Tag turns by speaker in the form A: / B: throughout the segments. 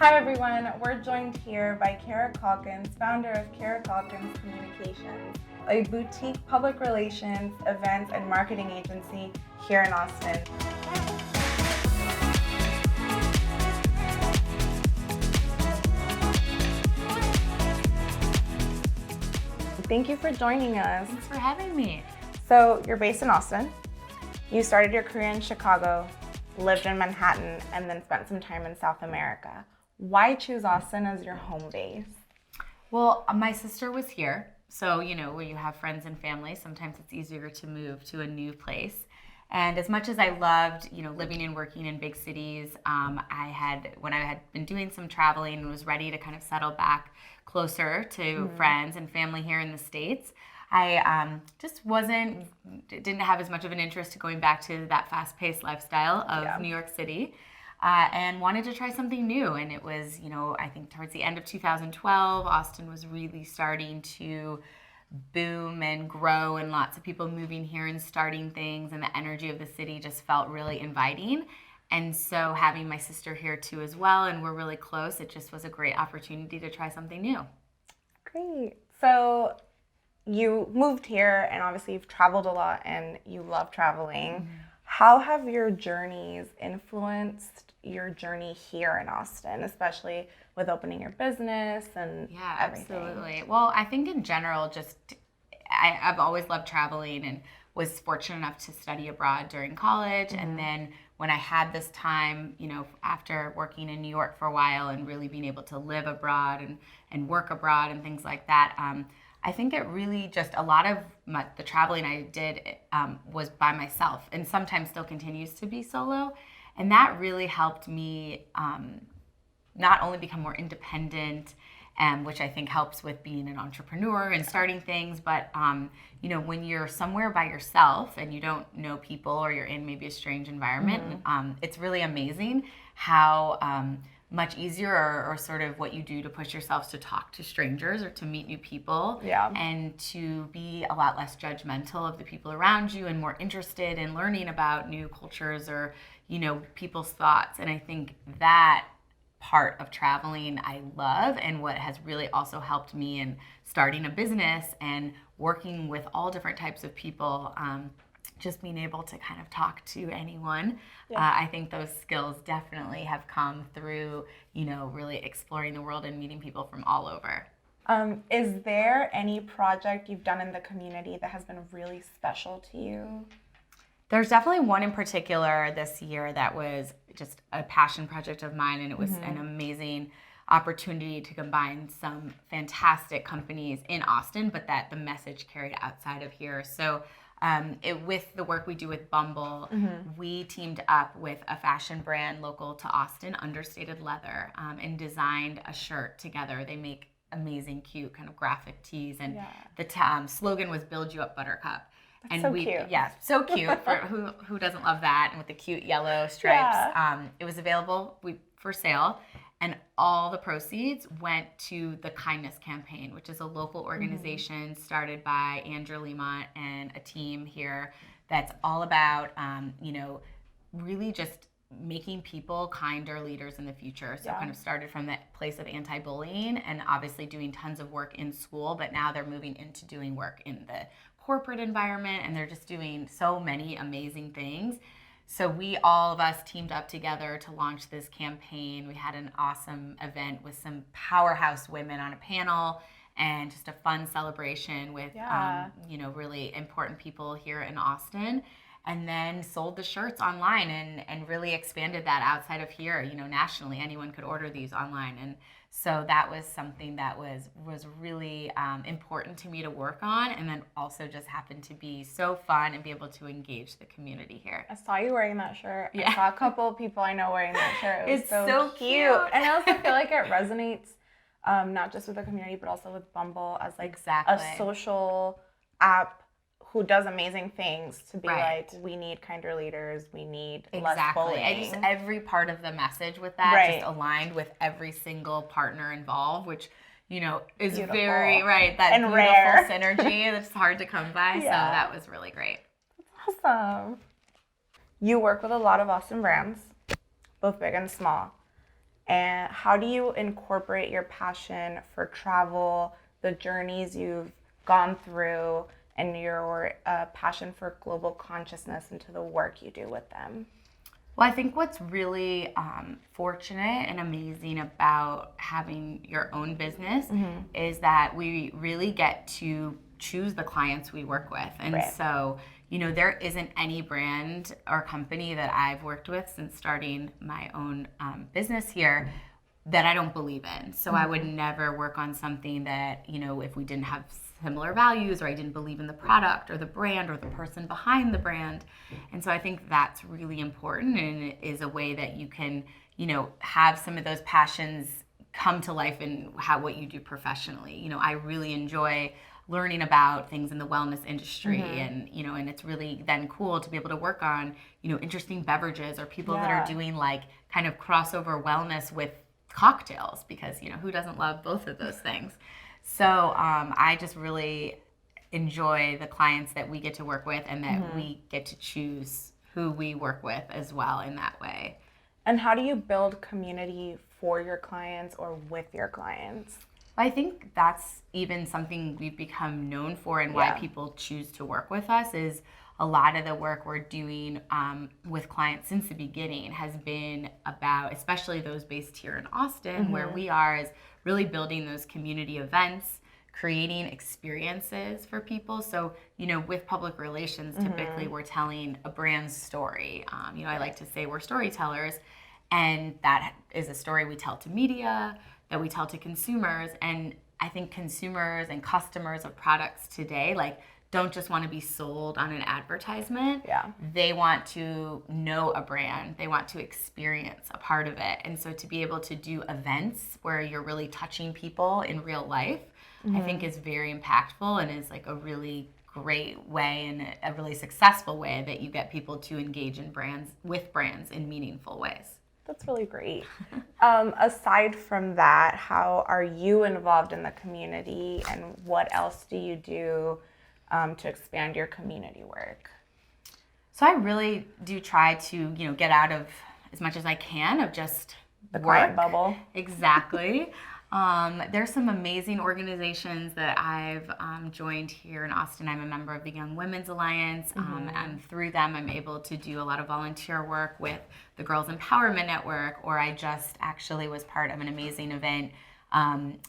A: Hi everyone, we're joined here by Cara Caulkins, founder of Cara Caulkins Communications, a boutique public relations, events, and marketing agency here in Austin. Thank you for joining us.
B: Thanks for having me.
A: So you're based in Austin. You started your career in Chicago, lived in Manhattan, and then spent some time in South America. Why choose Austin as your home base?
B: Well, my sister was here. So, where you have friends and family, sometimes it's easier to move to a new place. And as much as I loved, living and working in big cities, when I had been doing some traveling and was ready to kind of settle back closer to friends and family here in the States, I just didn't have as much of an interest to going back to that fast-paced lifestyle of New York City. And wanted to try something new. And it was, I think towards the end of 2012, Austin was really starting to boom and grow, and lots of people moving here and starting things, and the energy of the city just felt really inviting. And so having my sister here too as well, and we're really close, it just was a great opportunity to try something new.
A: Great. So you moved here, and obviously you've traveled a lot and you love traveling. Mm-hmm. How have your journeys influenced your journey here in Austin, especially with opening your business and everything?
B: Absolutely. Well, I think in general, I've always loved traveling and was fortunate enough to study abroad during college. Mm-hmm. And then when I had this time, after working in New York for a while and really being able to live abroad and work abroad and things like that, I think it really just a lot of the traveling I did was by myself, and sometimes still continues to be solo. And that really helped me not only become more independent, which I think helps with being an entrepreneur and starting things, but when you're somewhere by yourself and you don't know people, or you're in maybe a strange environment, it's really amazing how much easier or sort of what you do to push yourselves to talk to strangers or to meet new people, and to be a lot less judgmental of the people around you and more interested in learning about new cultures or people's thoughts. And I think that part of traveling I love, and what has really also helped me in starting a business and working with all different types of people, just being able to kind of talk to anyone. I think those skills definitely have come through, really exploring the world and meeting people from all over.
A: Is there any project you've done in the community that has been really special to you?
B: There's definitely one in particular this year that was just a passion project of mine, and it was an amazing opportunity to combine some fantastic companies in Austin, but that the message carried outside of here. So with the work we do with Bumble, we teamed up with a fashion brand local to Austin, Understated Leather, and designed a shirt together. They make amazing, cute kind of graphic tees, and the slogan was "Build You Up, Buttercup."
A: That's so cute.
B: Yeah, so cute. For who doesn't love that? And with the cute yellow stripes, it was available for sale. And all the proceeds went to the Kindness Campaign, which is a local organization started by Andrew Lemont and a team here that's all about, really just making people kinder leaders in the future. So kind of started from that place of anti-bullying and obviously doing tons of work in school, but now they're moving into doing work in the corporate environment, and they're just doing so many amazing things. So all of us teamed up together to launch this campaign. We had an awesome event with some powerhouse women on a panel, and just a fun celebration with really important people here in Austin. And then sold the shirts online and really expanded that outside of here. Nationally, anyone could order these online. And so that was something that was really important to me to work on, and then also just happened to be so fun and be able to engage the community here.
A: I saw you wearing that shirt. Yeah. I saw a couple of people I know wearing that shirt. It was
B: it's so cute.
A: And I also feel like it resonates not just with the community, but also with Bumble as a social app who does amazing things to be like, we need kinder leaders, we need less bullying.
B: Every part of the message with that just aligned with every single partner involved, which, is beautiful. Very, that and beautiful rare. Synergy that's hard to come by. So that was really great.
A: That's awesome. You work with a lot of Austin brands, both big and small. And how do you incorporate your passion for travel, the journeys you've gone through, and your passion for global consciousness into the work you do with them?
B: Well, I think what's really fortunate and amazing about having your own business is that we really get to choose the clients we work with. And
A: Right.
B: so, there isn't any brand or company that I've worked with since starting my own business here that I don't believe in. So I would never work on something that, if we didn't have similar values or I didn't believe in the product or the brand or the person behind the brand. And so I think that's really important, and it is a way that you can, have some of those passions come to life in what you do professionally. I really enjoy learning about things in the wellness industry, and and it's really then cool to be able to work on interesting beverages or people that are doing like kind of crossover wellness with cocktails, because who doesn't love both of those things. So I just really enjoy the clients that we get to work with, and that we get to choose who we work with as well in that way.
A: And how do you build community for your clients or with your clients?
B: I think that's even something we've become known for, and why people choose to work with us is a lot of the work we're doing with clients since the beginning has been about, especially those based here in Austin, where we are, is really building those community events, creating experiences for people. So, with public relations, typically we're telling a brand's story. I like to say we're storytellers, and that is a story we tell to media, that we tell to consumers. And I think consumers and customers of products today, don't just want to be sold on an advertisement.
A: Yeah.
B: They want to know a brand. They want to experience a part of it. And so to be able to do events where you're really touching people in real life, I think is very impactful, and is like a really great way and a really successful way that you get people to engage in with brands in meaningful ways.
A: That's really great. Aside from that, how are you involved in the community, and what else do you do to expand your community work?
B: So I really do try to, get out of as much as I can of just
A: The
B: work.
A: client bubble.
B: Exactly. There's some amazing organizations that I've joined here in Austin. I'm a member of the Young Women's Alliance, and through them I'm able to do a lot of volunteer work with the Girls Empowerment Network, or I just actually was part of an amazing event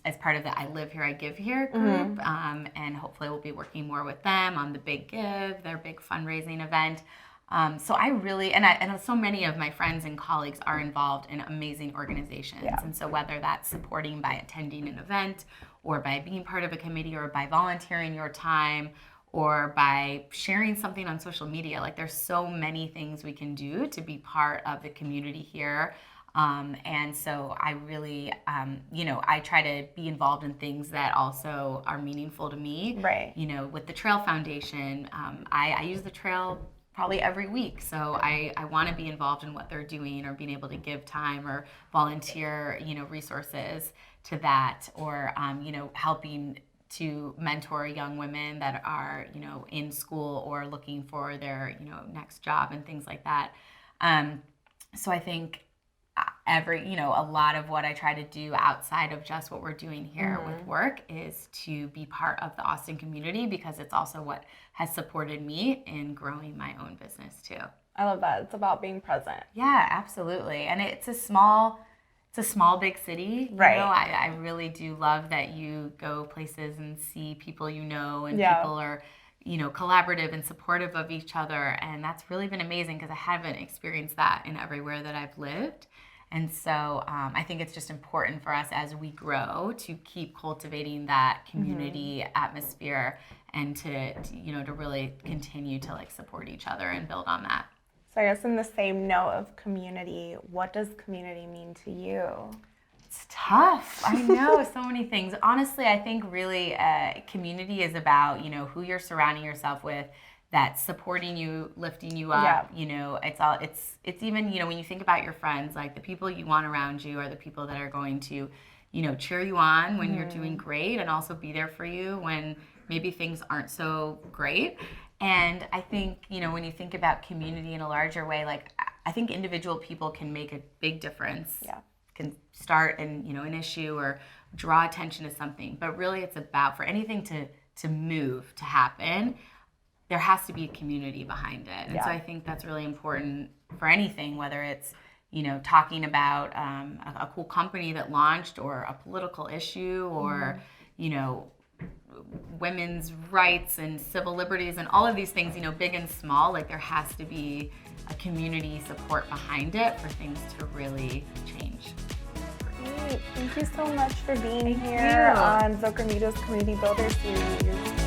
B: as part of the I Live Here, I Give Here group, and hopefully we'll be working more with them on the Big Give, their big fundraising event. So I really, and so many of my friends and colleagues are involved in amazing organizations.
A: Yeah.
B: And so whether that's supporting by attending an event, or by being part of a committee, or by volunteering your time, or by sharing something on social media, there's so many things we can do to be part of the community here. And so I really, I try to be involved in things that also are meaningful to me.
A: Right.
B: With the Trail Foundation, I use the Trail probably every week. So I want to be involved in what they're doing, or being able to give time or volunteer, resources to that, or, helping to mentor young women that are, in school or looking for their, next job and things like that. So I think a lot of what I try to do outside of just what we're doing here with work is to be part of the Austin community, because it's also what has supported me in growing my own business too.
A: I love that. It's about being present.
B: Yeah, absolutely. And it's a small big city.
A: Right.
B: I really do love that you go places and see people and
A: Yeah.
B: people are collaborative and supportive of each other. And that's really been amazing, because I haven't experienced that in everywhere that I've lived. And so I think it's just important for us as we grow to keep cultivating that community atmosphere, and to really continue to support each other and build on that.
A: So I guess in the same note of community, what does community mean to you?
B: It's tough. I know, so many things. Honestly, I think really community is about, who you're surrounding yourself with, that's supporting you, lifting you up.
A: Yeah.
B: It's even, when you think about your friends, the people you want around you are the people that are going to, cheer you on when you're doing great, and also be there for you when maybe things aren't so great. And I think, when you think about community in a larger way, I think individual people can make a big difference.
A: Yeah.
B: can start an issue or draw attention to something. But really it's about, for anything to move, to happen, there has to be a community behind it. And so I think that's really important for anything, whether it's, talking about a cool company that launched, or a political issue, or, women's rights and civil liberties and all of these things, big and small. Like, there has to be a community support behind it for things to really change.
A: Great. Thank you so much for being here on Zocor Media's Community Builder Series.